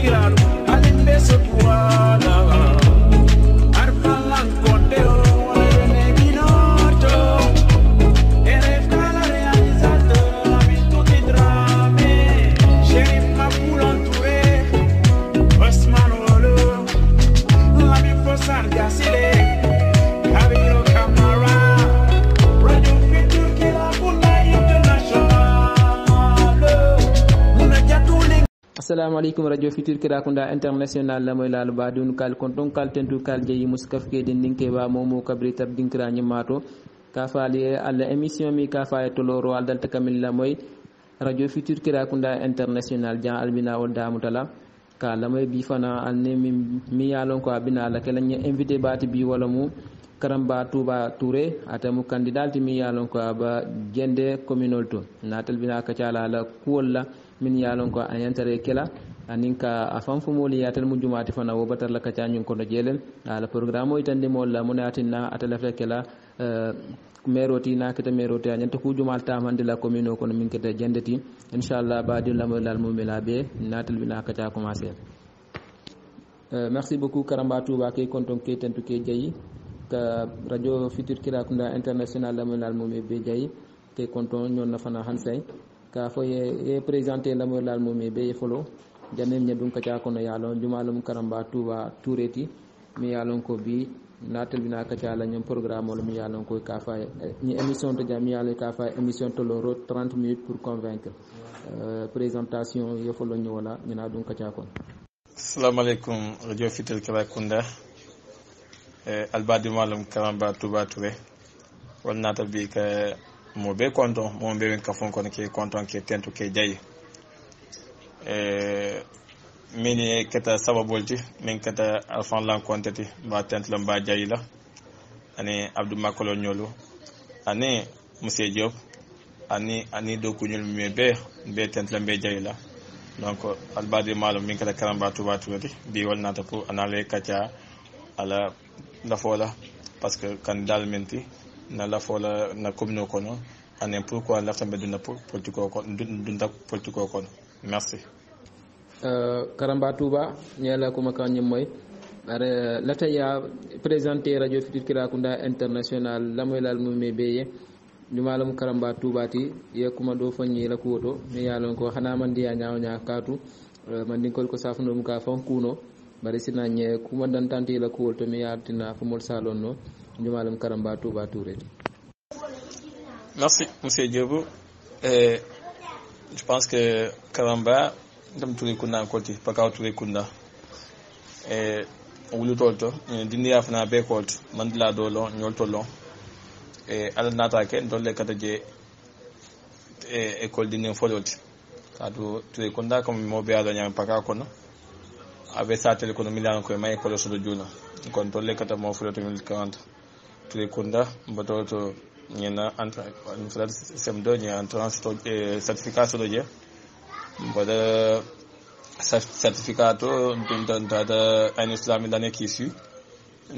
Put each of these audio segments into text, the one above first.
tirado alimbe sokuana arpalan conteo ne binoto ere kala realizateur la virtud di drame Sheriff Mapulan Touré Osman Olo la mi posar gasile Javier Camara Radio Futur qui la bunda international muna jatule assalamualaikum radio futur Kirakunda international la moy lalu ba dun kal konton kal tentu kal jeyi muskaf ke den dinke ba momo kabri tab dinkra nyimato ka faali alla émission mi ka faay toloro al dal takamil la moy radio futur Kirakunda international jan albina wol damutala ka la moy bi fana alne mi yalon ko abina la kala ñi invité baati bi wala mu Karamba Touba Touré atamu candidat mi yalon ko ba gende communal to natal bina ka cala la kuwalla min yalon ko ayantare kela aninka afam fumoli yatal mu jumati fana wo batar la kaca nyun ko no jelen ala programme o itande mo la munatina atalafta kela meroti na kete meroti anyanta ku jumal tamande la commune ko min kete jendeti inshallah baadi la mo lal mumila be natal bina kaca commencer merci beaucoup Karamba Touba ke konton ke tentu ke jayi ka radio futur Kirakunda international la mo lal mumé be jayi ke konton nyon na fana hansay ka foye présenté la mo lal mumé be folo janem nyadum ka ca kono yalon jumalum Karamba Touba Toureti mi yalon ko bi natal bina ka ca la ñom programme wala mi yalon ko ka fa ni émission to jam yalon ka fa émission to loro 30 minutes pour convaincre présentation yo folo ñu wala ñina dum ka ca kon assalamu alaykum radio futur Kirakunda albadi malum Karamba Touba Touré wal nata bi ka mo be konton mo be ka fon kon ke konton ke tentu ke jayi mini kata sababolti min kata alfan lan kontati ba tent lam ba jayi la ani Abdou Makolo ñolu ani monsieur Diop ani do ku ñul me be tent lam be jayi la donc albadi malum min kata Karamba Touba Touré bi wal nata pour anale kacha ala la fola parce que candidat menti na la fola na commune kono anen pourquoi la tambe duna politiko ko dunda politiko kono merci Karamba Touba ñela ko maka ñim moy are lata ya présenter radio futur Kirakunda international lamoy lal mumé beye jumalam Karamba Touba ti ye kuma do fanyi la ko woto mi yalon ko xana man diya ñaaw ñaa katu man dinkol ko safuno mu ka fon kuno bari sina ñe kuma dan tanti la ko woto mi yartina fu mol salon no jumalam Karamba Touba Touré. Merci monsieur Diop. Je pense que Karamba dam Touré Kunda kolti pakaw Touré Kunda wulu tolto dindi afna be kolt mandila dolo ñol tollo ala nata ke dolle kata je école dinen foloti adu Touré Kunda comme mo be ala ñam pakaw kono abe satel kono milan ko may école so do juna kon dolle kata mo foloti 2040 Touré Kunda mboto to ñena entre sem2 ñe en transit certificat so do je bada certificat dada un islami dane kisu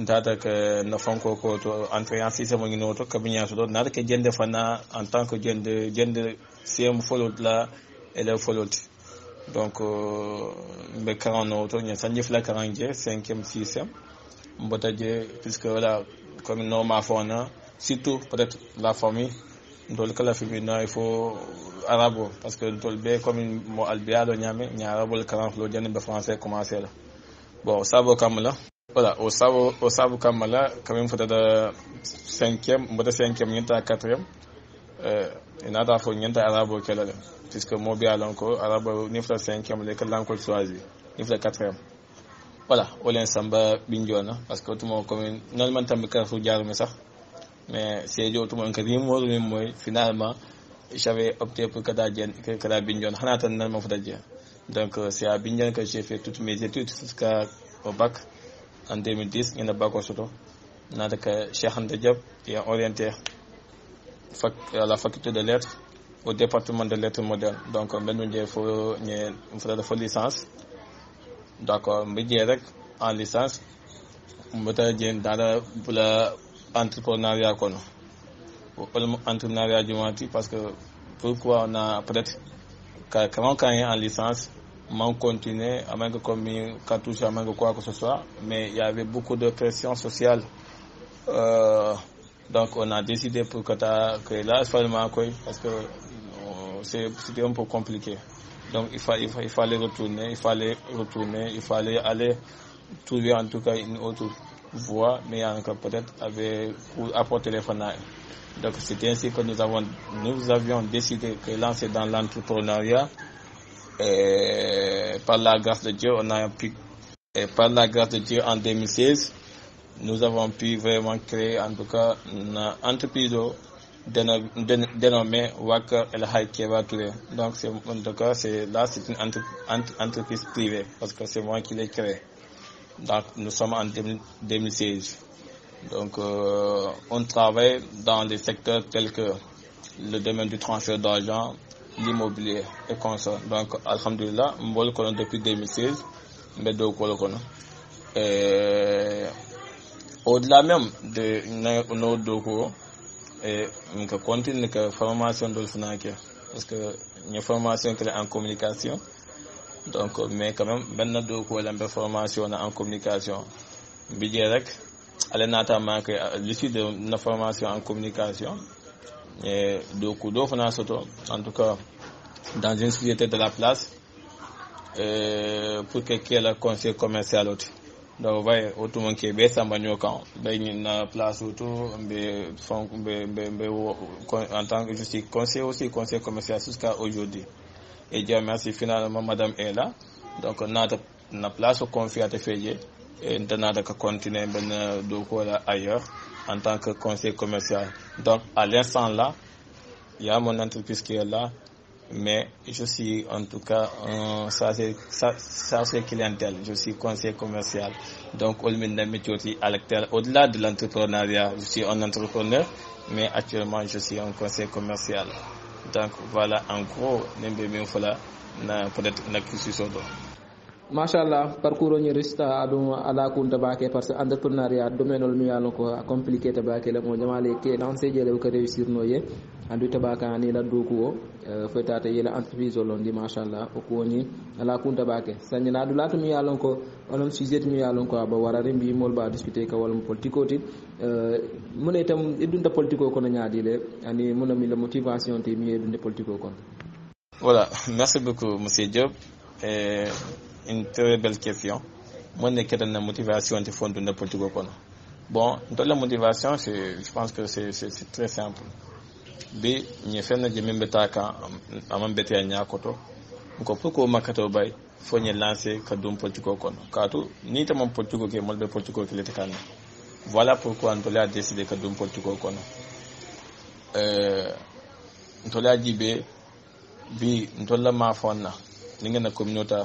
dada que na fonko ko to entrée en système ngi no to kabinya so do nada ke jende fana en tant que jende sim follow la ele follow donc be 40 no to ñe sanni fla 40 je 5e 6e mbota je puisque voilà comme no ma fona surtout peut-être la famille ndol kala fi na il faut arabo parce que ndol be comme mo albiado nyame nya arabo le kalam lo jani be français commencer là bon sabo kamala voilà au sabo kamala quand même faut de 5e mbota 5e nyata 4e inata fo nyanta arabo kala puisque mo bialo ko arabo ni fa 5e le kala ko choisi ni fa 4e voilà olen samba binjona parce que tout mon comme normalement tambe ka fu jaar mais sax mais c'est tout mon kadi mo moy finalement j'avais opté pour kada Bindione xana tan nan ma fa dajé donc c'est à Bindione que j'ai fait toutes mes études jusqu'à au bac en 2010 ñena bako soto nada que Cheikh Anta Diop est orienté à la faculté de lettres au département de lettres modernes donc ben ñu faut ñu fa def licence d'accord mbi jé rek en licence mbata jeen dara pour la entrepreneuriat kono entrepreneuriat jumati parce que pourquoi on a peut-être quand en licence m'ont continué, à même que comme cartouche, à même que quoi que ce soit, mais il y avait beaucoup de pression sociale. Donc on a décidé pour que là, parce que c'était un peu compliqué. Donc il fallait retourner, il fallait aller trouver en tout cas une autre voie, mais peut-être pour apporter les fanats. Donc c'était ainsi que nous avions décidé de lancer dans l'entrepreneuriat. Et par la grâce de Dieu, en 2016, nous avons pu vraiment créer en tout cas une entreprise dénommée Wacker El Hadj Keba Touré. Donc en tout cas c'est une entreprise privée parce que c'est moi qui l'ai créée. Donc nous sommes en 2016. Donc on travaille dans des secteurs tels que le domaine du transfert d'argent, l'immobilier et consorts. Donc alhamdulillah, mbol kono depuis 2016, mais do kono. Au-delà même de nos doko et on continue que formation de l'FNAC parce que une formation qui est en communication. Donc mais quand même benn doko la formation en communication. Bidé rek ale nata manque l'issue de la formation en communication. Et donc en tout cas dans une société de la place pour que le conseil commercial autre. Donc vous voyez tout le monde qui est bien quand na place autour en tant que je suis conseiller commercial jusqu'à aujourd'hui. Et Dieu merci finalement madame est là. Donc on a na place au confier à te faire et on a continuer ailleurs en tant que conseiller commercial. Donc à l'instant là, il y a mon entreprise qui est là, mais je suis en tout cas ça c'est clientèle. Je suis conseiller commercial. Donc au-delà de l'entrepreneuriat, je suis un entrepreneur, mais actuellement je suis un conseiller commercial. Donc voilà en gros peut-être une acquisition. Machallah parcours ni resta adum ala kunta bake parce que entrepreneuriat domaine mi yalon ko compliqué ta bake la mo jamale ke lancer jele ko réussir no ye andu tabaka ni la dokuo fetata yela entreprise londi machallah ko ni ala kunta bake sanyina du latu mi yalon ko onon sujet mi yalon ko ba warare mbi mol ba discuter ka wala politico ti mune tam idunta politico ko na nyaadile ani monami la motivation ti mi idunta politico kon. Voilà, merci beaucoup monsieur Diop. Une très belle question. Moi, je suis une motivation de fond de la politique. Bon, la motivation, je pense que c'est très simple. B, nous faisons des mêmes bêtises à mon bêtise à Nyakoto. Donc, pour que vous m'achetez, il faut lancer le politique. Car tout, ni de mon politique qui est mon politique qui est le voilà pourquoi on a décidé que le politique. On a dit B, on a ma faune, la communauté.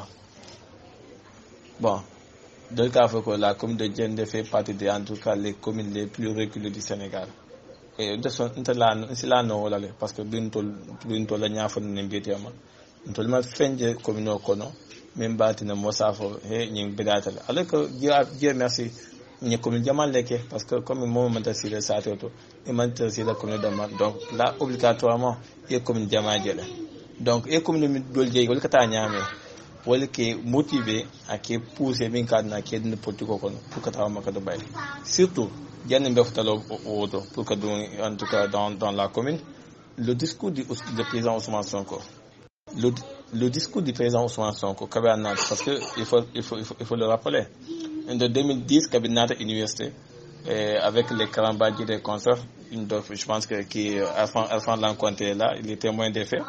Bon, dans le cas où la commune de Djende fait partie de, en tout cas, les communes les plus reculées du Sénégal. Et c'est là non parce que bientôt la ñafo ne mbiyetema to ma fenje commune o kono même batina mo safo he ñing bidatal alors que Dieu merci ñe commune jamal leke parce que comme mo manta sile sato to e manta sile commune dama donc là obligatoirement e commune jamal jele donc e commune mi dol jeey wala kata ñame wala ke motivé à ke pousser min kadna ke de politique kono pour que taw makado bay surtout jenn mbeftalo auto pour que en tout cas dans la commune le discours du président Ousmane Sonko le discours du président Ousmane Sonko Kabinat parce que il faut le rappeler en 2010 Kabinat université avec les Karambadji des concerts je pense que qui Alphand Lanconté est là il est témoin des faits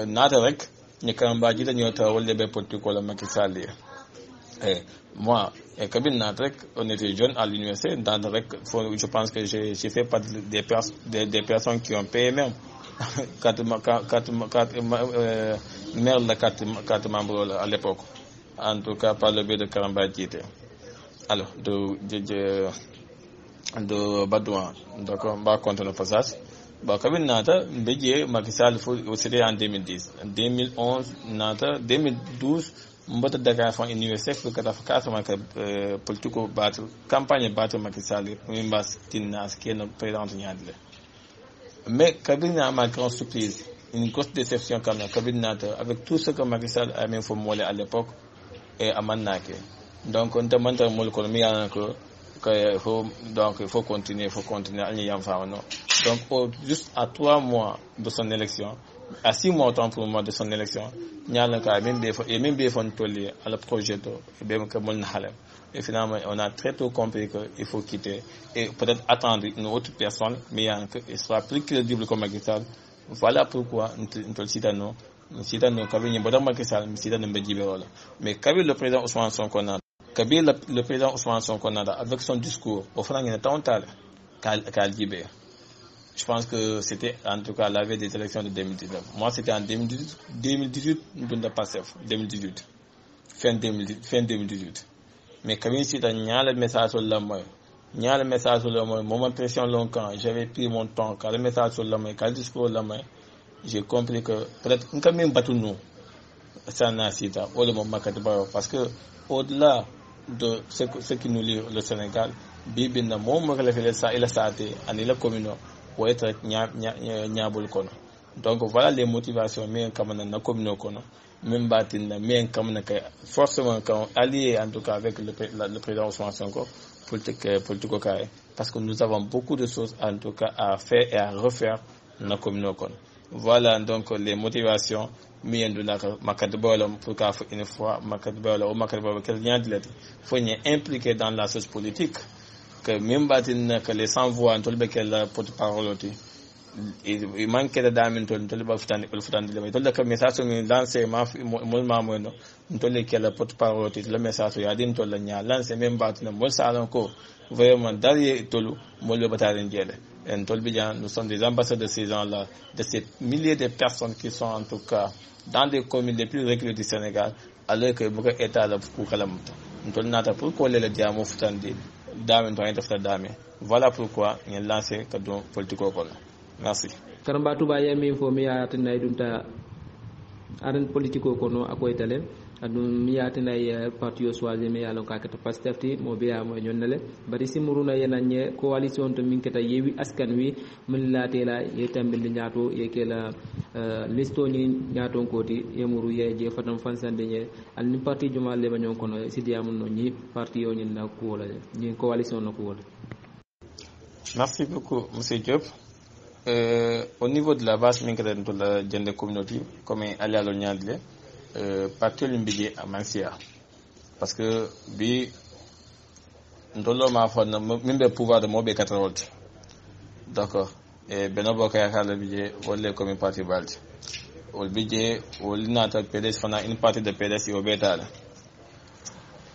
nata rek ni Karambadji dañu tawal le politique wala Macky Sall et moi et Kabinat rek on était jeunes à l'université je pense que j'ai fait partie des personnes qui ont payé même quatre maire la quatre membres à l'époque en tout cas par le biais de Karambadji alors de Badouan d'accord ba contre le passage ba Kabinat mbéjé Macky Sall c'était en 2010 en 2011 nata 2012 mbota Dakar fan université pour que dafa politico battre campagne battre Macky Sall mbas tinnas qui est président ñadle mais Kabinat ma grande surprise une grosse déception quand même avec tout ce que Macky Sall a même formulé à l'époque et à Manake. Donc on demande à l'économie donc il faut continuer à n'y donc juste à 3 mois de son élection, à 6 mois autant pour le mois de son élection, même bien tolli à le projet et bien que mon halem. Et finalement on a très tôt compris qu'il faut quitter et peut-être attendre une autre personne, mais il sera plus crédible comme Macky Sall. Voilà pourquoi nous citons Kabir Macky Sall, mais Kabir le président Ousmane Sonko le président Ousmane Sonko avec son discours au front je pense que c'était en tout cas la veille des élections de 2019. Moi c'était en 2018 fin 2018. Mais Kabir cita le message sur la main. Le message sur la main, mon impression longtemps, j'avais pris mon temps, quand le message sur la main, quand le discours sur la main, j'ai compris que peut-être qu'on même battu nous, ça n'a cita, parce que au-delà de ce qui nous lie le Sénégal, Bibi na mon il a starté, en il a communaux, pour être nyabul kono. Donc voilà les motivations, mais comme on a communaux kono, même batin, mais comme forcément quand allié en tout cas avec le président Ousmane Sonko, politique parce que nous avons beaucoup de choses en tout cas à faire et à refaire dans la communauté. Voilà donc les motivations mais de la makadbolam pour qu'à une fois makadbolam ou makadbolam quelqu'un de l'être faut y impliquer dans la société politique que même batin que les sans voix en tout le qu'elle porte-parole il manque de dames tout le bafutani le tout le message lancé mon tout le qu'elle porte-parole le message y a dit tout le nya lancé même batin mon salon ko vraiment derrière tout le bataille et nous sommes des ambassadeurs de ces gens-là, de ces milliers de personnes qui sont en tout cas dans des communes les plus reculées du Sénégal, alors que beaucoup d'États là pour Kalamuta. Nous n'avons pas pour le diamant futandi, dame dame. Voilà pourquoi il y a lancé cadeau politico-col. Merci. Karamba tuba yemi fo mi atina idunta aran politico-kono akoytale. adum miyatena ye parti o choisir me yalon ka kata pastefti mo biya mo nyonnale bari simuruna yenanye coalition to min kata yewi askan wi min latela ye tambinde nyaato ye kela listo ni nyaaton koti yemuru ye je fatam fansande nye al ni parti juma le banyon kono sidiam no ni parti yo ni na ko wala ni coalition no ko wala. Merci beaucoup monsieur Diop. Au niveau de la base min kata de la gender community comme ali alo nyaadle parti l'imbié à Mansia parce que bi ndolo ma fa na mimbe pouvoir de mobe 4 volts d'accord et benobo kay xala bié wala comme parti balti ol bié ol nata PDS fana une partie de PDS au bétal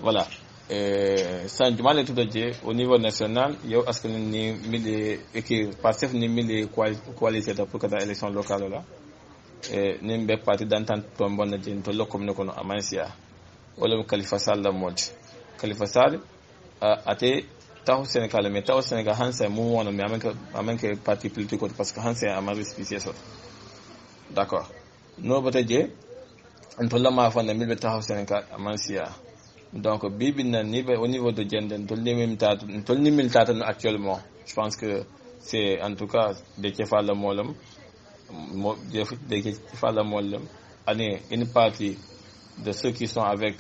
voilà sans du mal tout de au niveau national yow askan ni mili équipe passef ni mili coalition pour que élection locale là nimbe parti d'entente tombona din to lokom ne kono amansia wala Khalifa Sall la modi Khalifa Sall ate taw Sénégal mais taw Sénégal hansa mu wono mais amenke parti politique parce que hansa a mari spécial d'accord no bataje on to la ma fa na milbe taw Sénégal amansia donc bibi na niveau au niveau de gender to ni militata actuellement je pense que c'est en tout cas de Kefa la molam une partie de ceux qui sont avec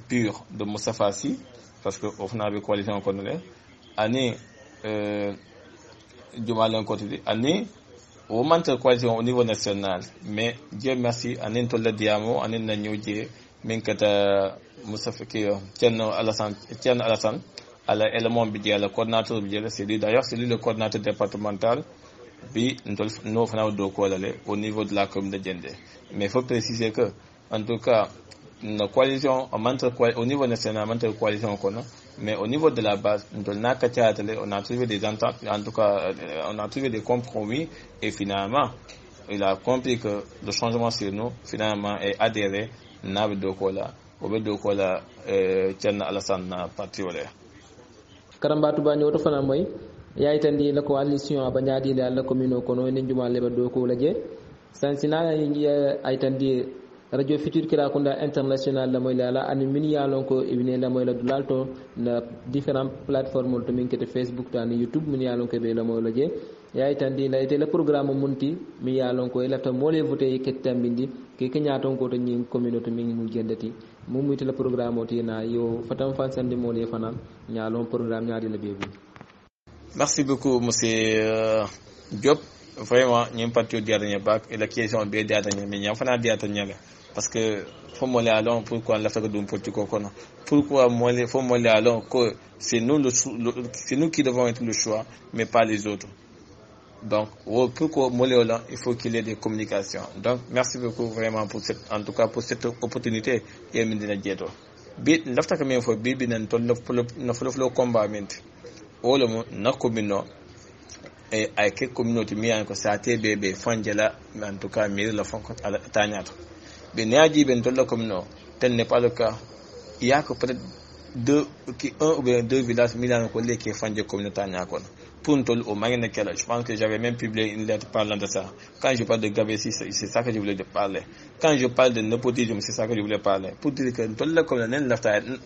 Pur de Moussa Fassi parce que au final avec coalition qu'on est année du malin côté année au moment de coalition au niveau national mais Dieu merci année tout le diamo année na ñëw minkata Moussa Fakki Thierno Alassane à l'élément bi le coordinateur bi c'est lui d'ailleurs c'est lui le coordinateur départemental bi nous faisons do ko au niveau de la commune de Diendé mais il faut préciser que en tout cas la coalition au niveau national entre coalition mais au niveau de la base on a trouvé des ententes en tout cas on a trouvé des compromis et finalement il a compris que le changement sur nous finalement est adhéré nabe do ko la Thierno Alassane na parti wala karamba tuba nyoto fana moy yaitandi la coalition abanyadi la commune kono ne juma leba do ko laje sansina yi aitandi radio futur kira kunda international la moy la ani min yalon ko ibne la moy la dulalto na différentes plateformes to min kete Facebook tan YouTube min yalon ko be la moy laje yayi tandi la ite la programme munti mi ya lon ko elata mole voté ke tambindi ke kenya ton ko to nyi communauté mi mu gendati mu muti la programme oti na yo fatam fan sandi mole fana nyalon programme nyaadi la bebu. Merci beaucoup monsieur Diop. Vraiment ñim patio diatanya bak et la question be diatanya mais ñam fana diatanya parce que faut moller alors pourquoi la fête d'un petit cocono pourquoi moller faut moller alors que c'est nous qui devons être le choix mais pas les autres. Donc pourquoi moller là il faut qu'il y ait des communications. Donc merci beaucoup vraiment pour cette en tout cas pour cette opportunité et mindina jeto bi lafta ka men fo bibi nan to no flo combat ment wala mo nakomino et avec quelle communauté mi an ko sate bebe fanjala en tout cas mi la fon ko tañato be naaji ben tolla communo tel n'est pas le cas il y a que peut-être un ou bien deux villages mi an ko leke fanje communauté tañako pour nous au magna kala je pense que j'avais même publié une lettre parlant de ça. Quand je parle de Gabessi, c'est ça que je voulais parler. Quand je parle de népotisme, c'est ça que je voulais parler. Pour dire que tout le communauté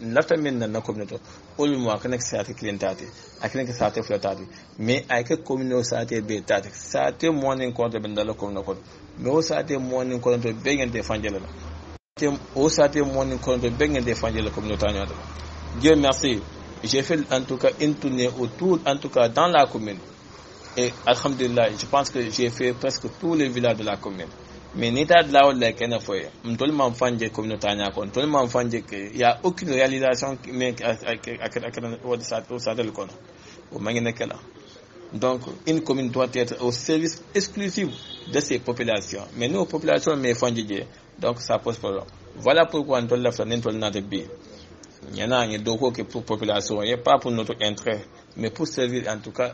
lafta men na communauté au moins que ça te clientati akene que ça te flotati mais avec communauté ça te betati ça te morning compte ben dans le communauté mais ça te morning compte ben de fanjela o ça te morning compte ben de fanjela communauté. Dieu merci. J'ai fait en tout cas une tournée autour, en tout cas dans la commune. Et alhamdulillah, je pense que j'ai fait presque tous les villages de la commune. Mais l'état de là où les gens font, tout le monde fait des communautés, tout le monde fait qu'il n'y a aucune réalisation donc une commune doit être au service exclusif de ses populations. Mais nous, populations, mais donc ça pose problème. Voilà pourquoi nous avons fait notre vie. Il y en a un doko qui pour population, et pas pour notre intérêt, mais pour servir en tout cas,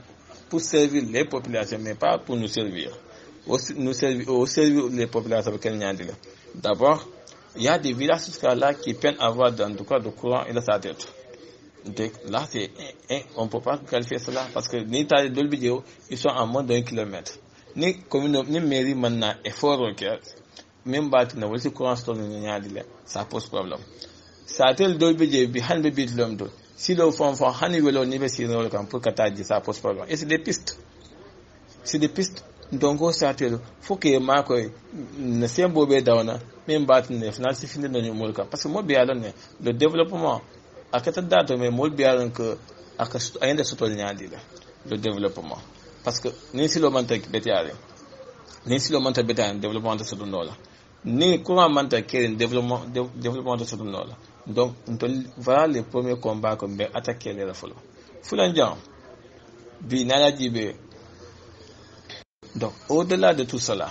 pour servir les populations, mais pas pour nous servir. Nous servir les populations avec Kenyandile. D'abord, il y a des villages jusqu'à là qui peinent à avoir en tout cas de courant et de sa tête. Donc là, on ne peut pas qualifier cela parce que ni t'as deux vidéos, ils sont à moins d'1 kilomètre. Ni commune, ni mairie maintenant effort requis, même bâtiment, aussi courant sur le Kenyandile, ça pose problème. Ça tel dolbije bi hanbe bit lomdo si lo fon hani welo ni be si no kan pour kataji ça pose problème et c'est des pistes donc ça tel faut que ma ko ne sembo be dawna même bat ne final si fini no molka parce que mo be alon le développement akata date mais mo be alon que aka ayende sotol nyaadi le développement parce que ni si lo manta betiare ni si lo manta betiare développement de sotol nola ni courant manta keren développement de sotol nola. Donc, voilà les premiers combats qu'on va attaquer les rafales. Foulandjan, Binala Djibé. Donc, au-delà de tout cela,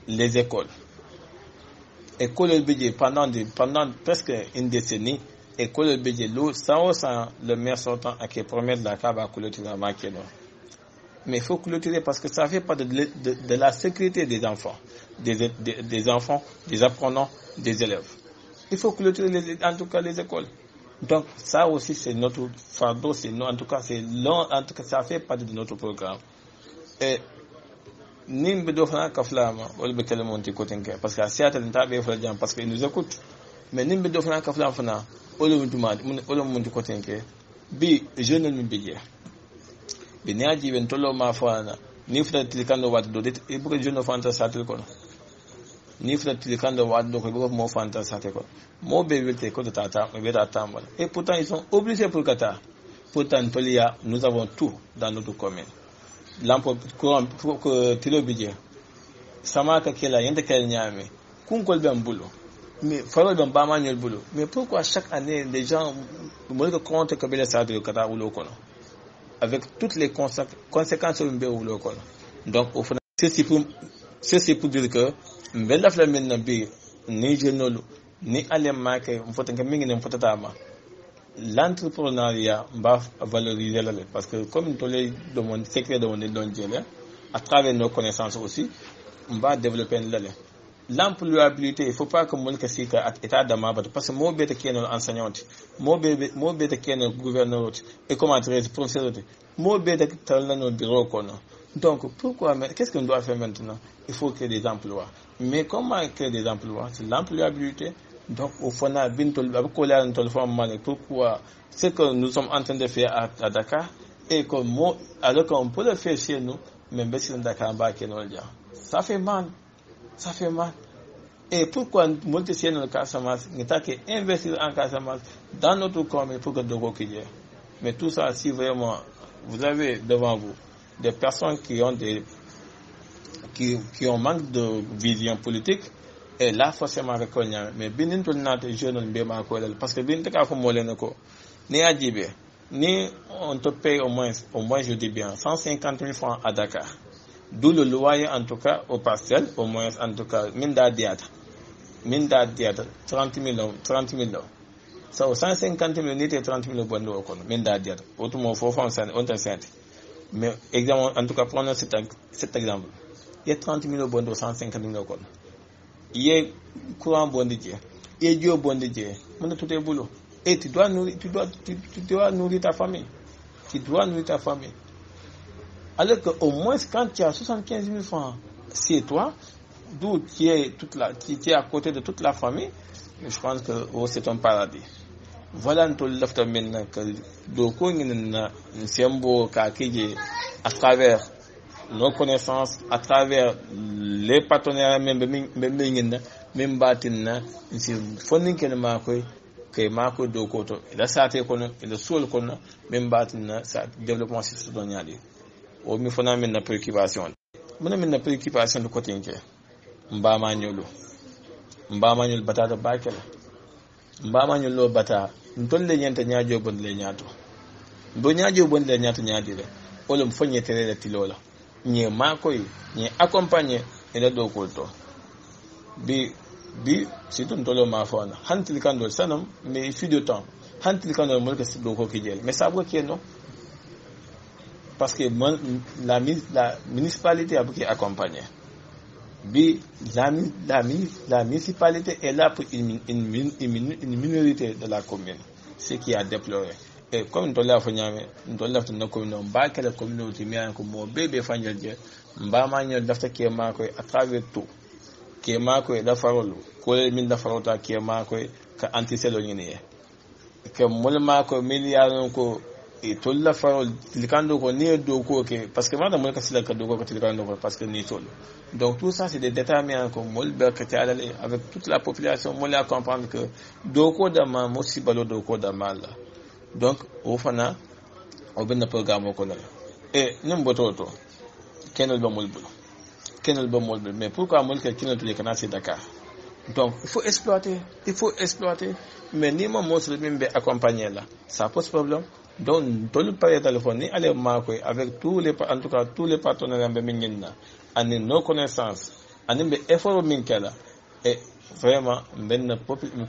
les écoles. École le budget pendant presque une décennie, école le budget, sans le maire sortant à qui promettre la cave à clôturer à Makeno. Mais il faut clôturer parce que ça fait pas de la sécurité des enfants, des enfants, des apprenants, des élèves. Il faut clôturer en tout cas les écoles. Donc ça aussi c'est notre fardeau, en tout cas c'est long, en tout cas ça fait partie de notre programme. Et nimbe do fana kaflama wala be kala monti ko tenke parce que asiata nta be fa jam parce que ils nous écoutent. Mais nimbe do fana kaflama fana wala monti ko tenke bi jeune mi biye. Bi naaji ben tolo ma fana ni fata tilikando wat do det e bu jeune fanta satel ko ni fata tilikando wat do ko bu mo fanta satel ko mo be velte ko tata be tata mal et pourtant ils sont obligés pour kata pourtant tolia nous avons tout dans notre commune l'emploi courant que tilo budget samaka kela yende kala nyame kun kol ben bulo mais falo ben ba manuel bulo mais pourquoi chaque année les gens me compte que bela sa de kata ulo kono avec toutes les conséquences sur le ulo kono donc au fond ceci pour dire que mbella flamen na bi ni jenolo ni alema ke mfota ngamingi ne mfota tama l'entrepreneuriat va valoriser la parce que comme tous les domaines secrets de mon à travers nos connaissances aussi on va développer l'employabilité. Il faut pas que mon kasika état d'amaba parce que mo beta keno enseignante mo beta keno gouverneur et comment dire professeur mo beta talna no bureau kono. Donc pourquoi qu'est-ce qu'on doit faire maintenant? Il faut créer des emplois. Mais comment créer des emplois? C'est l'employabilité. Donc au fond pourquoi ce que nous sommes en train de faire à Dakar et alors qu'on peut le faire chez nous mais Bessie Dakar Baké Nolja. Ça fait mal. Et pourquoi multiplier dans le Casamance, nous avons investir en Casamance dans notre commune pour que Dogo qu'il y ait. Mais tout ça, si vraiment vous avez devant vous des personnes qui ont manque de vision politique, et là forcément reconnaître. Mais bien tout le monde est jeune, parce que bien tout le monde ni à Djibé, ni on te paye au moins je dis bien 150 000 francs à Dakar. D'où le loyer en tout cas au parcelle, au moins en tout cas Minda Diata 30 000 so 150 000 n'était 30 000 bon do ko Minda Diata autrement faut faire on te sent mais exemple en tout cas prenons cet exemple il y a 30 000 bon do 150 000 ko il y a courant bon de Dieu il y a Dieu bon de Dieu mon tout est boulot et tu dois nourrir ta famille. Alors qu'au moins, quand tu as 75 000 francs, c'est toi, d'où tu es à côté de toute la famille, je pense que c'est un paradis. Voilà un peu maintenant que à travers nos connaissances, à travers les partenaires, même bâtiment, c'est fondé que Marco Dokoto, la sate kono, le sol kono, même bâtiment, ça développement citoyen. Au mi fona min na préoccupation. Mon min na préoccupation de côté nke. Mbama nyolo bata da bakela. Mbama nyolo bata, ntolle nyanta nyaajo bon le nyaato. Do nyaajo bon le nyaato nyaadire. Olum fonye terere tilola. Nye makoy, nye accompagner ila Dokoto. Bi surtout ntolo ma fona hantil kando sanam mais il fut de temps hantil kando mo que c'est Doko qui gel mais ça veut que non parce que la municipalité a beaucoup accompagné la municipalité est là pour une minorité de la commune ce qui a déploré et comme ntola fanyame ntola to na commune ba que la communauté mi an ko mo bébé fanjel je mba ma ñol dafta ke ma ko à travers tout ke mako e dafarolu ko min dafarota ke mako ka antiselo nyine ke mol mako milliardon ko e tolla farol tilkando ko ni do ko ke parce que madame mol ka sila ka do ko tilkando ko parce que ni tol donc tout ça c'est des déterminants ko mol be ka tialale avec toute la population mol a comprendre que do ko da ma musibalo do ko da mal donc o fana o ben programme ko la et nim bototo kenol ba mol mais pourquoi moi quelqu'un ne peut pas Dakar donc il faut exploiter mais ni moi je même accompagner là ça pose problème donc tout le période téléphone aller marquer avec en tout cas tous les partenaires de Minina en nos connaissances en effort minkela et vraiment ben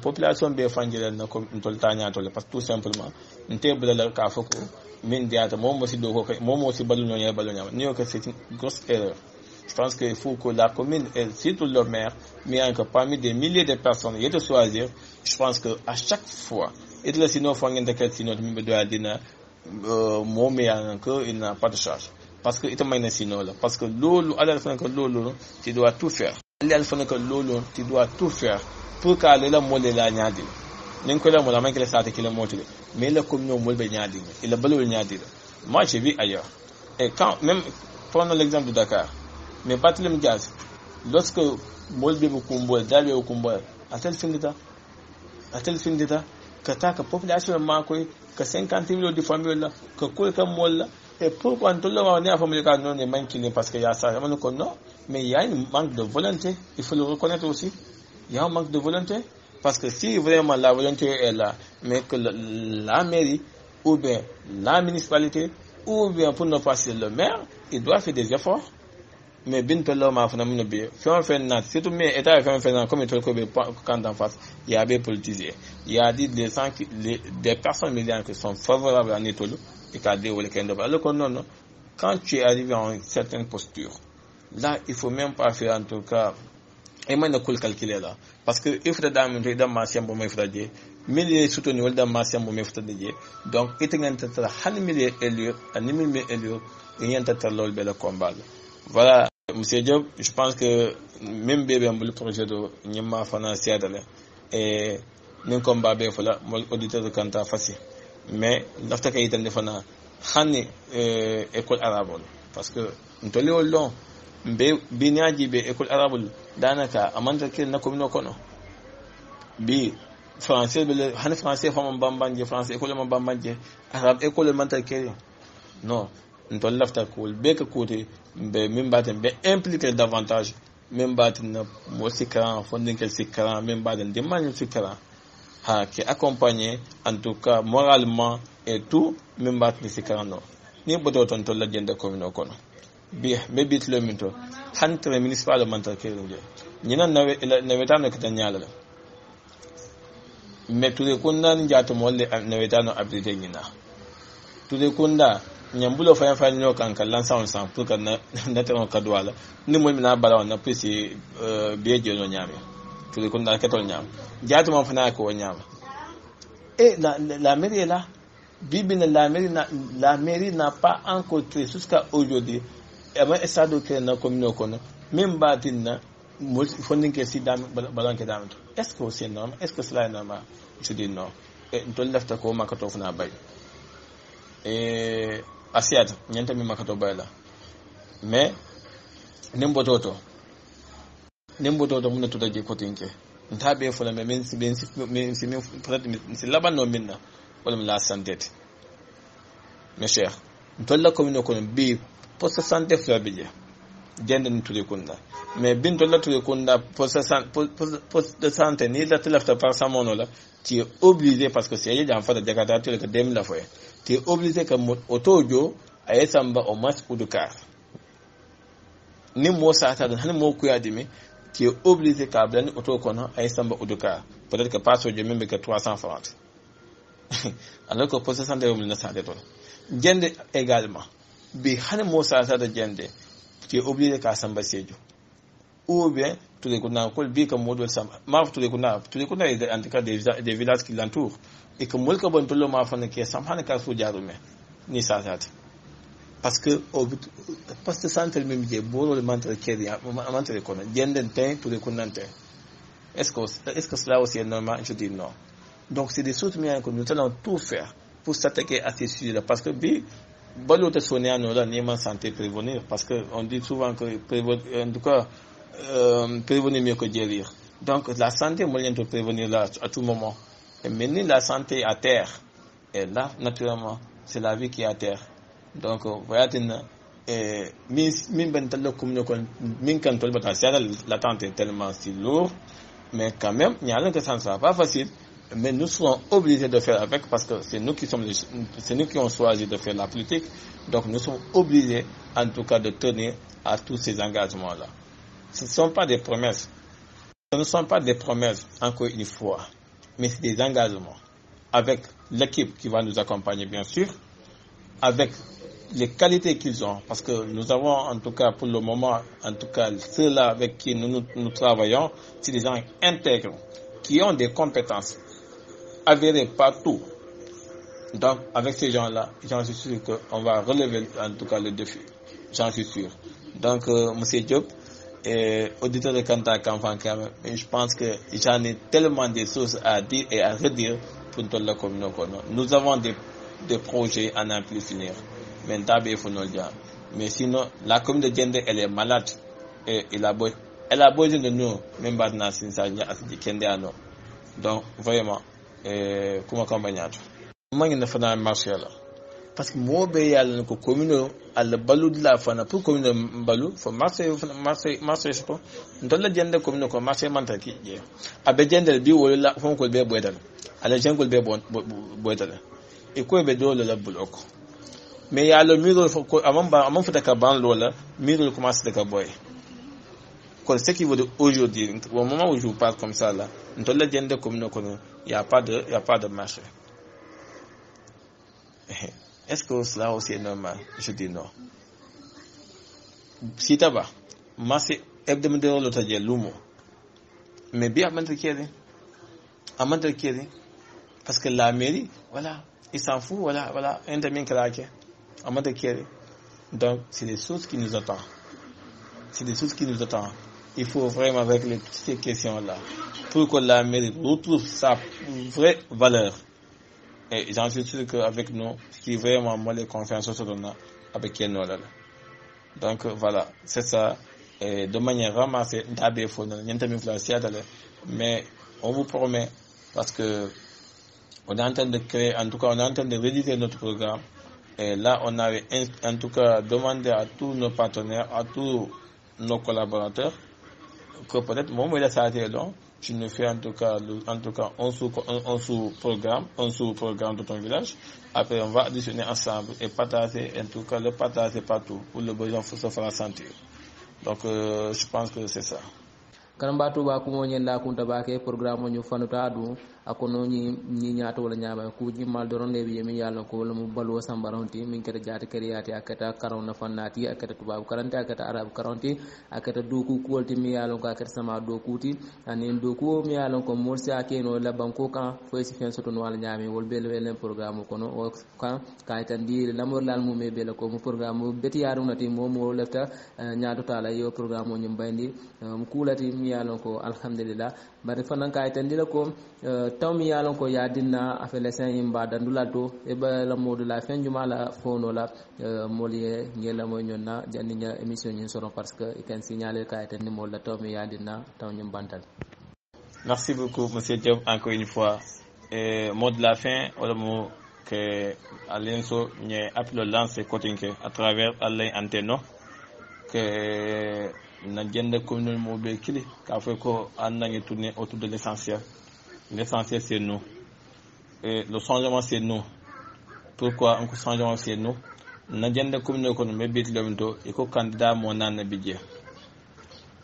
population be fangela na ko toltanya tole parce que tout simplement ntebla la ka foko min diata momo si do ko momo si baluno ya ni que c'est une grosse erreur. Je pense qu'il faut que la commune, et surtout le maire, mais encore parmi des milliers de personnes, il y a de choisir. Je pense qu'à chaque fois, et là, sinon, il n'a pas de charge. Parce que parce que l'eau, tu dois tout faire. Tu dois tout faire pour qu'elle la molle la nyadi. N'importe quoi, la main qui est qui le montre. Mais la commune molle nyadi. Il a balou nyadi. Moi, j'ai vu ailleurs. Et quand, même, prenons l'exemple de Dakar. Mais Barthélémy Dias, lorsque Molbe Bukumbo, Dalia Bukumbo, a tel fin d'état, que ta population manque, que 50 000 de familles, que quoi comme moi, et pourquoi tout le monde a famille non est manqué parce qu'il y a ça, non, mais il y a un manque de volonté, il faut le reconnaître aussi. Il y a un manque de volonté, parce que si vraiment la volonté est là, mais que la mairie, ou bien la municipalité, ou bien pour ne pas citer le maire, il doit faire des efforts. Mais bien tout l'homme a fait un peu surtout mais état fait comme il quand en face il y a des politisés il y a des personnes milliardaires qui sont favorables à Nitolo et qui a dit alors que non quand tu es arrivé à une certaine posture là il faut même pas faire en tout cas et moi ne coule calculer là parce que il faut d'amener dans ma chambre mais il faut dire milliers soutenir dans ma chambre mais il faut dire donc il te gagne tata han milliers élus animé élus et il y a tata lol bel combat voilà. Monsieur Diop, je pense que même bébé a le projet de Nyama Fana Siadale et nous combat bé fola mon auditeur de Kanta facile mais l'after qu'il était fana hani école arabe parce que ntoli o long be binyaji be école arabe danaka amanta kel na commune kono bi français be han français fam bambanje français école mo bambanje arabe école manta kel non ntol lafta ko be ka côté be min baten be impliquer davantage même baten mo sikran fondin kel sikran même baten de man sikran ha qui accompagner en tout cas moralement et tout même baten sikran non ni bodo ton to la jende commune kono bi be bit le minto hantre municipal manta kel nje ñina nawetano ko tan nyala mais tout le kunda ni jato molle nawetano abdite ñina tout le kunda nyambulo fa fa nyo kan kallan sound san pour que na tan ka douala ni mo mina bala na pesi bieje no nyame tout le kunda ketol nyam jato mo fa na ko nyam et la mairie est là bibina la mairie n'a pas encore créé jusqu'à aujourd'hui et ben ça doit créer na commune kono même batina mo fondin ke si dam balanke dam est-ce que c'est normal est-ce que cela est normal je dis non et to lefta ko makato funa bay et asiata nyanta mi makato bayla mais nimbototo mun tuta je kotinke ntabe fola me men si peut-être labano minna wala la santé mes chers ntolla commune ko bi poste santé flabije jende ni tuli kunda mais bin tolla tuli kunda poste de santé ni la telafta par samono la tu es obligé parce que c'est en fait de Jakarta tu le que dem la fois tu es obligé que otojo ayesamba au masque ou de car ni mo sata dan mo ku yadimi tu es obligé ka blan auto kono ayesamba ou de car peut-être que passe au même que 300 francs alors que poste santé o na santé ton jende également bi hane mo sata de jende tu es obligé ka samba sejo ou bien tous les kuna ko bi ka modol samba ma tous les kuna en tout cas des villages qui l'entourent et que molka bon tolo ma fa ke samhana ka fu jarume ni sasat parce que au poste santé même je bolo le mantre kedi mantre ko na jenden ten tous les kuna ten est-ce que cela aussi est normal? Je dis non. Donc c'est des choses que nous allons tout faire pour s'attaquer à ces sujets-là parce que bi balo te sonner à nous là ni santé prévenir parce que on dit souvent que en tout cas prévenir mieux que guérir. Donc la santé moyen de prévenir là à tout moment. Et maintenant la santé à terre et là naturellement c'est la vie qui est à terre. Donc voyez min ben talo commune kon min kan tol bata l'attente est tellement si lourd mais quand même il y a que ça ne sera pas facile mais nous serons obligés de faire avec parce que c'est nous qui ont choisi de faire la politique donc nous sommes obligés en tout cas de tenir à tous ces engagements là. Ce ne sont pas des promesses encore une fois mais c'est des engagements avec l'équipe qui va nous accompagner bien sûr avec les qualités qu'ils ont parce que nous avons en tout cas pour le moment en tout cas ceux-là avec qui nous travaillons c'est des gens intègres qui ont des compétences avérées partout donc avec ces gens-là j'en suis sûr qu'on va relever en tout cas le défi j'en suis sûr donc monsieur Diop auditeur de Kanta Kamfan je pense que j'en ai tellement de choses à dire et à redire pour toute la communauté. Nous avons des projets à n'en plus finir. Mais sinon, la communauté de Djende, elle est malade et elle a besoin de nous, même maintenant, donc, vraiment, comment accompagner? Moi, il ne faut pas marcher là. Parce que moi, il y a une commune à la balou de la fana pour commune balou, faut marcher, je pense. Dans la Djende commune, comme marcher mental qui est. À Djende, bi ou la font que le bé boedal. À la Djende, le bé boedal. Et quoi, le dos le bloc. Mais il y a le mur avant fait de ban lola mur commence de boy quoi ce qui veut aujourd'hui au moment où je vous parle comme ça là dans la Djende commune il y a pas de marché. Est-ce que cela aussi est normal? Je dis non. Si taba marché hebdomadaire le taje lumo mais bien amante kiri parce que la mairie voilà il s'en fout voilà un demi craqué. Donc, c'est des choses qui nous attendent. Il faut vraiment régler toutes ces questions-là pour que la mairie retrouve sa vraie valeur. Et j'en suis sûr qu'avec nous, si vraiment moi les confiances se donnent avec elle, Donc voilà, c'est ça. Et de manière ramassée, mais on vous promet, parce que on est en train de créer, en tout cas on est en train de rédiger notre programme, et là on avait en tout cas demandé à tous nos partenaires, à tous nos collaborateurs, que peut-être mon modèle ça a été long, tu nous fais en tout cas un sous-programme de ton village. Après on va additionner ensemble et partager, en tout cas le partager partout pour le besoin se fera sentir. Donc je pense que c'est ça. Karambatu ba kumo nyenda kunta bake programme ñu fanuta du akono ñi ñaata wala ñaaba ku ji mal doron lebi yemi yalla ko wala mu balwo sambaronti min kete jaati kariyati akata karona fannati akata tubabu karante akata arab karanti akata doku kolti mi yalla ko akata sama dokuti anen doku mi yalla ko morsi akeno la banko kan fo ci fen soto wala ñami wol bel programme kono o kan kaytan di lamor lal mu me bel ko mu programme beti yarunati mo lefta ñaatu tala yo programme ñu bayndi kulati mi yalla ko alhamdulillah bari fanan kaytan di la ko taw mi yalon ko yadinna afele sen imba dandula to e ba la modu la fen juma la fono la molie ngela mo nyonna janninya émission ñin soro parce que e kan signaler kayta ni mo la taw mi yadinna taw ñum bantal. Merci beaucoup monsieur Diop encore une fois. Mot de la fin wala mo que Alenso ñe appel lancer cotinke à travers Alain Anteno que na jende commune mo be kili ka fe ko anna tourner autour de l'essentiel. L'essentiel, c'est nous. Et le changement, c'est nous. Pourquoi un changement, c'est nous? Nous avons communiqué mais bit le et qu'au candidat monane bidje.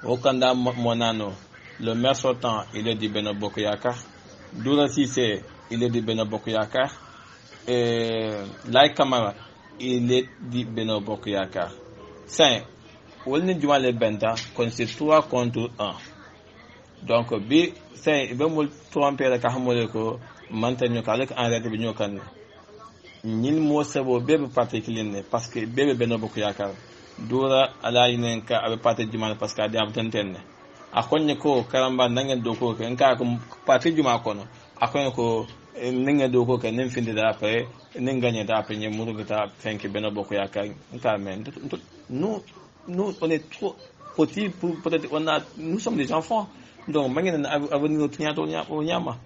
Au candidat monano, le maire sortant, il est du Beno Bokoyaka. Doura Sissé, il est du Beno Bokoyaka. Et Lai Kamara, il est du Beno Bokoyaka. C'est, on est du Malé Benta, quand c'est 3 contre 1. Donc bi c'est be mo tromper ka xamole ko mantañu ka rek en réalité bi ñokan ñil mo sabo bebe particulier parce que bebe beno bokku yakar dura ala yinen ka abe parti juma parce que adi am tentenne akonne ko karamba nangen do ko en ka ko parti juma kono akonne ko nangen do ko nen finde da après nen gagner da après ñe muru gata fenki beno bokku yakar ka men nous on est trop petits pour peut-être nous sommes des enfants. Donc maintenant avenir au nyama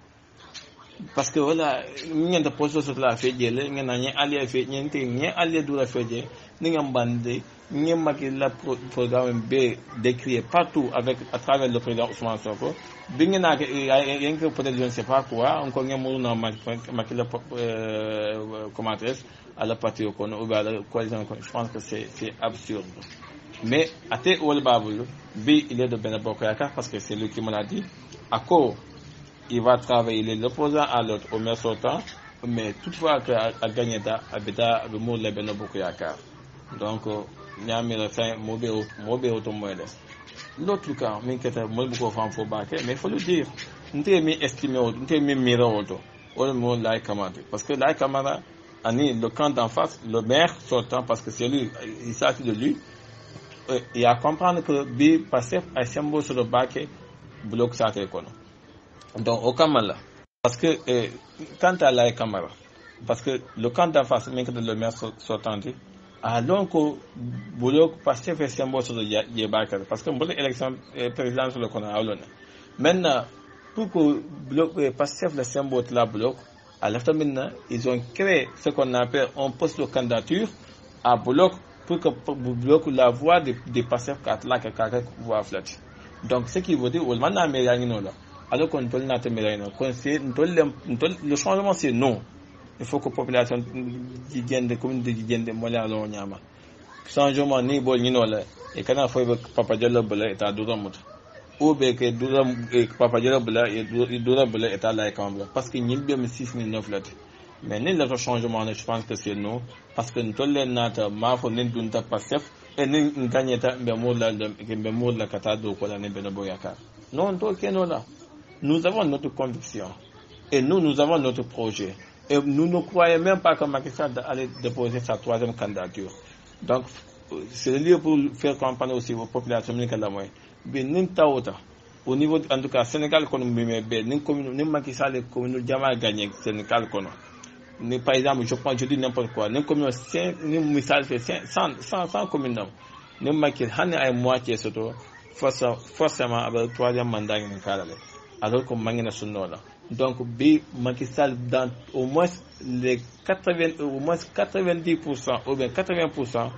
parce que voilà ñen da poste sur la fejele ngeen na ñi allié fe ñente ñi allié du la feje ni ngam bande ñi maki la programme B décrié partout avec à travers le président Ousmane Sonko bi ngeen na rien que peut-être je ne sais pas quoi encore ngeen mo na maki la commentaire à la partie au ou à la coalition. Je pense que c'est absurde. Mais à tes ou le babou B il est de Benabokoyaka parce que c'est lui qui me l'a dit. À quoi il va travailler, il est l'opposant à l'autre au maire sortant, mais toutefois à gagner à le mot de Benabokoyaka. Donc il y a mis la fin mauvais automobile. L'autre cas, mais qui était beaucoup de mais il faut le dire. Nous t'ai mis estimé, nous t'ai mis miré auto. Au mot de la Kamara. Parce que la Kamara a mis le camp d'en face, le maire sortant, parce que c'est lui, il s'agit de lui. Et à comprendre que B passait à symbole sur le baquet bloc ça donc au Kamala parce que quant à la Kamara parce que le camp d'en face même que le maire sortant dit alors que bloc passait fait symbole sur le baquet parce que bloc élection président sur le connaît maintenant pour que bloc passait le symbole de la bloc à la fin maintenant ils ont créé ce qu'on appelle un poste de candidature à bloc pour que bloque la voie des passeurs là que voie flat. Donc ce qui veut dire au moment alors qu'on peut n'a le changement c'est non. Il faut que la population de commune de mola lo nyama. Changement ni bol ni no la et kana foi papa Diallo bala et à douramut. Ou be que douram et papa Diallo bala et douram bala et à la cambre parce que ni bien 6009 là. Mais ni le changement je pense que c'est non parce que nous les nata ma fo nen dunta pasef et ni gagneta be mo la kata do ko la ne beno boyaka non to keno là nous avons notre conviction et nous avons notre projet et nous ne croyons même pas que Macky Sall allait déposer sa troisième candidature donc c'est le lieu pour faire comprendre aussi aux populations que la moy be nin tawota au niveau en tout cas Sénégal kono be nin commune nin Macky Sall commune jama gagner Sénégal kono ni par exemple je dis n'importe quoi ni commune ni misal fait 100 communes ni makil hanne ay moitié soto forcément avec troisième mandat ni kala le alors que mangina sunnola donc bi Macky Sall dans au moins les 90% ou bien 80%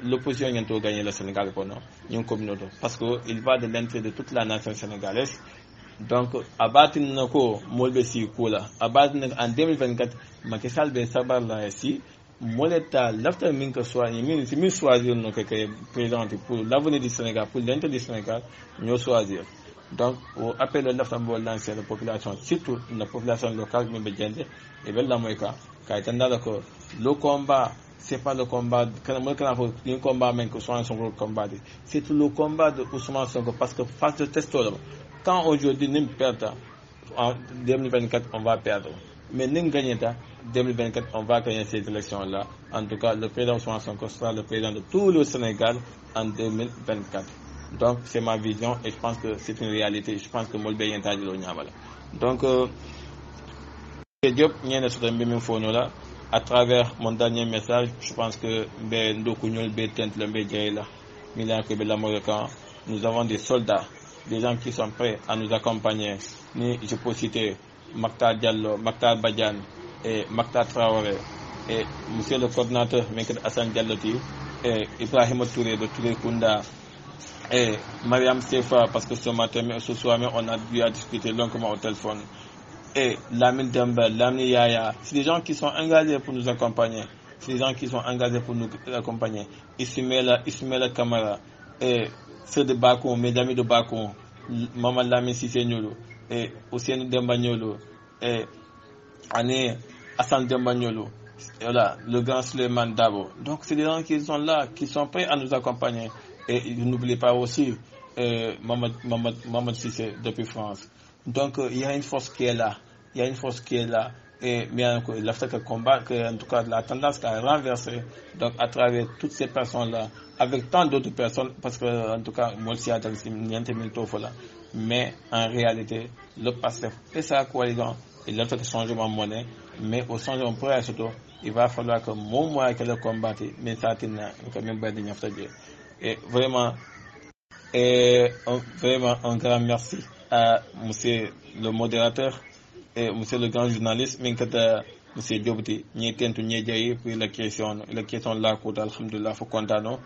l'opposition vient de gagner le Sénégal pour nous, une communauté, parce qu'il va de l'intérêt de toute la nation sénégalaise. Donc, à battre nos molbesi kola, à battre en 2024, Macky Sall be sabar là ici, moleta l'after minka soit, c'est mieux choisir nos que président pour l'avenir du Sénégal, pour l'intérêt du Sénégal, nous choisir. Donc, on appelle l'after lancer la population, surtout la population locale, mais bien et bien la moïka, car étant d'accord, le combat. C'est pas le combat, le combat même que Ousmane Sonko combat. C'est tout le combat de Ousmane Sonko parce que face de testo, quand aujourd'hui nous perdons, en 2024 on va perdre. Mais nous gagnons, 2024 on va gagner ces élections-là. En tout cas, le président Ousmane Sonko sera le président de tout le Sénégal en 2024. Donc c'est ma vision et je pense que c'est une réalité. Je pense que Molbe y est donc, Diop, n'y a pas à travers mon dernier message, je pense que nous avons des soldats, des gens qui sont prêts à nous accompagner. Je peux citer Maktar Diallo, Maktar Badian et Maktar Traoré et monsieur le coordinateur Meked Hassan Dialloti et Ibrahim Touré de Touré Kunda et Mariam Sefa parce que ce matin, ce soir, on a dû discuter longuement au téléphone. Et Lamine Demba, Lamine Yaya, c'est des gens qui sont engagés pour nous accompagner. C'est des gens qui sont engagés pour nous accompagner. Ismaël Kamara, et ceux de Bakou, mes amis de Bakou, Maman Lamine Sissé Nyolo, et Ousseini Demba Nyolo, et Ané Hassan Demba Nyolo, voilà, le grand Suleiman Dabo. Donc c'est des gens qui sont là, qui sont prêts à nous accompagner. Et n'oubliez pas aussi Maman Sissé depuis France. Donc il y a une force qui est là, et bien que l'Afrique combat, que en tout cas la tendance à renverser, donc à travers toutes ces personnes-là, avec tant d'autres personnes, parce que en tout cas moi aussi mais en réalité le PASTEF et sa coalition, il a fait changement de monnaie, mais au changement pour surtout, il va falloir que mon moyen que le combattre, mais ça tient quand même bien de et vraiment un grand merci à monsieur le modérateur et monsieur le grand journaliste monsieur Diobti ñi tentu ñi jayi pour la question là ko alhamdulillah faut contano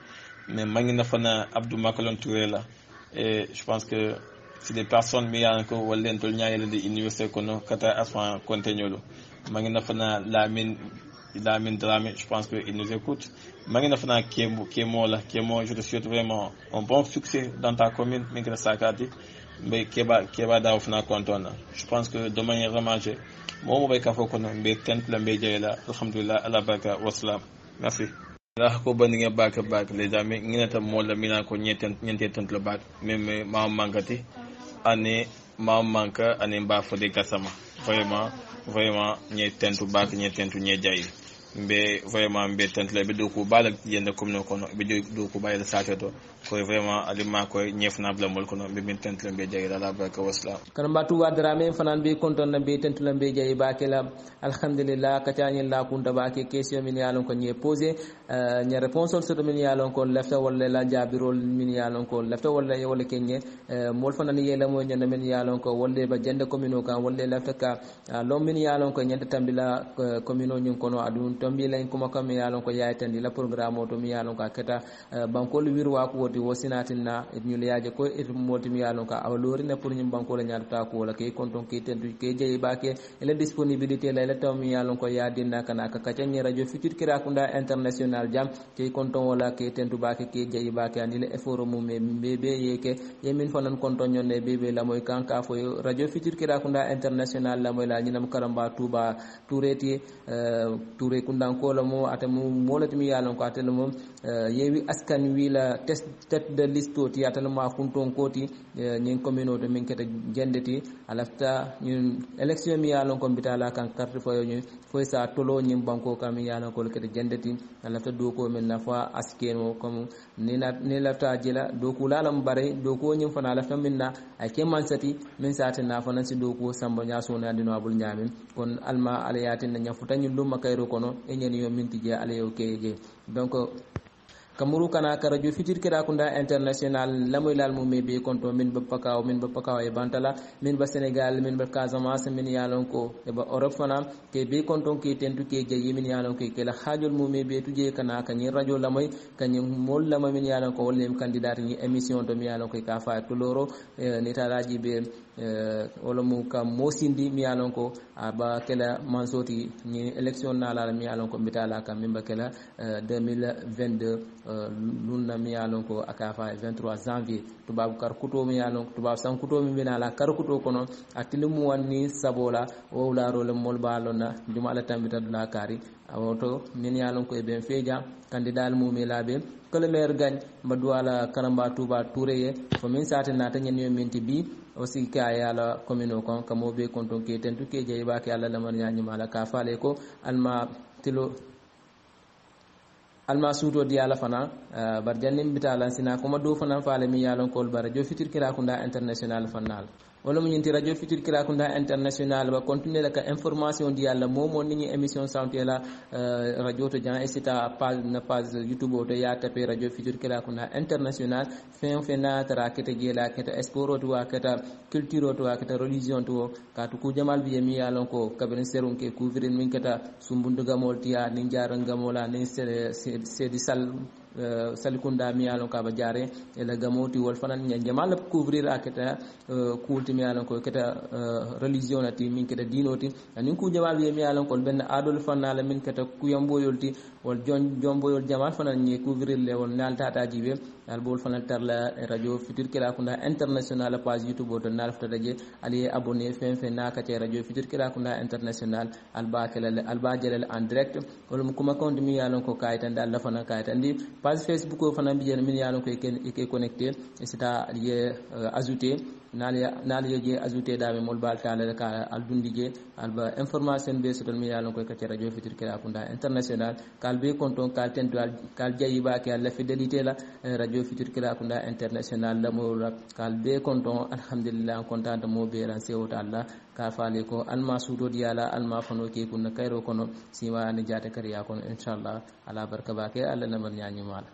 mais mangi na fana Abdou Makalon Touré là et je pense que c'est des personnes mais encore walen tol ñaayele de université kono kata afan contenu mangi na fana Lamine Dramé, je pense qu'il nous écoute. Magina Fana Kémo, je te souhaite vraiment un bon succès dans ta commune, Mingre Sakati, mais Kéba Daoufna Kontona. Je pense que de manière remarquée, moi, je vais faire tent la média, alhamdulillah, ala baka, wassalam. Merci. La ko bandinga bak les amis, nginata mo la mina ko ñetent le bak, même ma mangati, ane ma manka, ane mba fode kasama. Vraiment, ñetentu bak, ñetentu ñejayi. Mbe vraiment mbe tentle be do ko bala yende comme kono be do ko bayal saketo ko vraiment alima ko ñefna blamol kono be min tentle be jay la baraka wassalam kan batu wadrame fanan be konton na be tentle be jay bakela alhamdulillah katani la kunta bake question min yalon ko ñe poser ñe réponse so min yalon ko lefta wala la jabirol min yalon ko lefta wala kenye mol fanan yela mo ñande min yalon ko wala ba jende commune kan wala lefta ka lo min yalon ko ñande tambila commune ñun kono adun tombi lañ kuma kam yalon ko yaatandi la programme to mi yalon ka keta bankol wirwa ko woti wosinatinna ñu yaaje ko et moti mi yalon ka awlori na pour ñu bankol ñaata ko la kay konton ke tendu ke jey baake la disponibilité la taw mi yalon ko yaadinna kana ka kacani radio futur Kirakunda international jam ke konton wala ke tendu baake ke jey baake ani le effort mum bebe yeke yemin fonan konton ñonne bebe la moy kanka fo radio futur Kirakunda international la moy la ñinam karamba Touba Touré Kundankola mo atamu molatimi yalon ko atelmo yewi askan wi la tête de liste ti atalmo akunton koti nyen communauté min kete jendeti alafta ñun élection mi yalon ko bitala kan carte foyo ñu foy sa tolo ñim banko kam yalon ko kete jendeti alafta do ko men nafa askeno comme ni lafta jela do ko lalam bare do ko ñim fana lafta minna ay ke mansati min sate na fana si do ko samba ñaso na dino abul ñamin kon alma alayatin na ñafuta ñu lumma kayro kono e ñen yo minti je ala yo keje donc kamuru kana ka radio fitir kira kunda international lamoy lal mum be konto min ba pakaw e bantala min ba Sénégal min ba Casamance min yalon ko e ba Europe fana ke be konto ke tentu ke je min yalon ko ke la hajol mum be tuje kana ka ni radio lamoy kanyi mol lama min yalon ko wollem candidat ni émission to mi yalon ko ka fa to loro ni taraji be wala mu ka mosindi mi yalon ko aba kala mansoti ni élection nala mi yalon ko bitala kam min ba kala 2022 lunna mi yalon ko akafa 23 janvier tubabu karkuto mi yalon tubabu sankuto mi binala karkuto kono atilimu wanni sabola o wularo le mol balona jumala tambita dula kari awoto min yalon ko e ben feja candidat mumi labe que le maire gagne mbadwala karamba touba touré fo min satena tan nyen minti bi aussi ka yala commune ko kamo be konton ke tentu ke jey ba ke alla lamar nyaani mala ka fale ko alma tilo alma suuto di ala fana bar jannim bitala sina ko ma do fana faale mi yalon kol bara jo fitir kira kunda international fanal wala mu ñinti radio fitir kira kunda international ba continuer la ka information di yalla momo ni émission santé la radio to jan sita page na page youtube to ya tapé radio fitir kira kunda international fena tara kete gela kete sport to kete culture to kete religion to ka to ku jamal bi mi yalon ko kabren serum ke couvrir min keta sumbundu gamol tiya ni jaran gamola ni sedi salikunda mi yalon ka ba jare ela gamoti wol fanan jamal couvrir aketa kulti mi yalon ko keta religion ati min keta dinoti anin ku jamal mi yalon ko ben adol fanala min keta kuyamboyolti wol jomboyol jamal fanan ni couvrir le wol nal tata jibe al bol fanan tarla radio futur kila kunda international page youtube to nal fata daje ali abonné fen na ka ci radio futur kila kunda international al ba jelal en direct wol kuma compte mi yalon ko kaytan dal la fana kaytan di page facebook ko fana bi min yalon ko e connecté c'est-à lié ajouter nal ye ajouter dame mol bal tala ka al dundije al ba information be sotol mi yalon ko ka ci radio futur kila kunda international kal be konton kal tentu kal jayiba ke la fidélité la radio futur kila kunda international la mo kal be konton alhamdulillah content mo be ran sewta Allah ka faale ko alma suudo diala alma fano ke kunna kayro kono siwa ni jata kariya kono inshallah ala barka ba ke Allah na man nyaani mala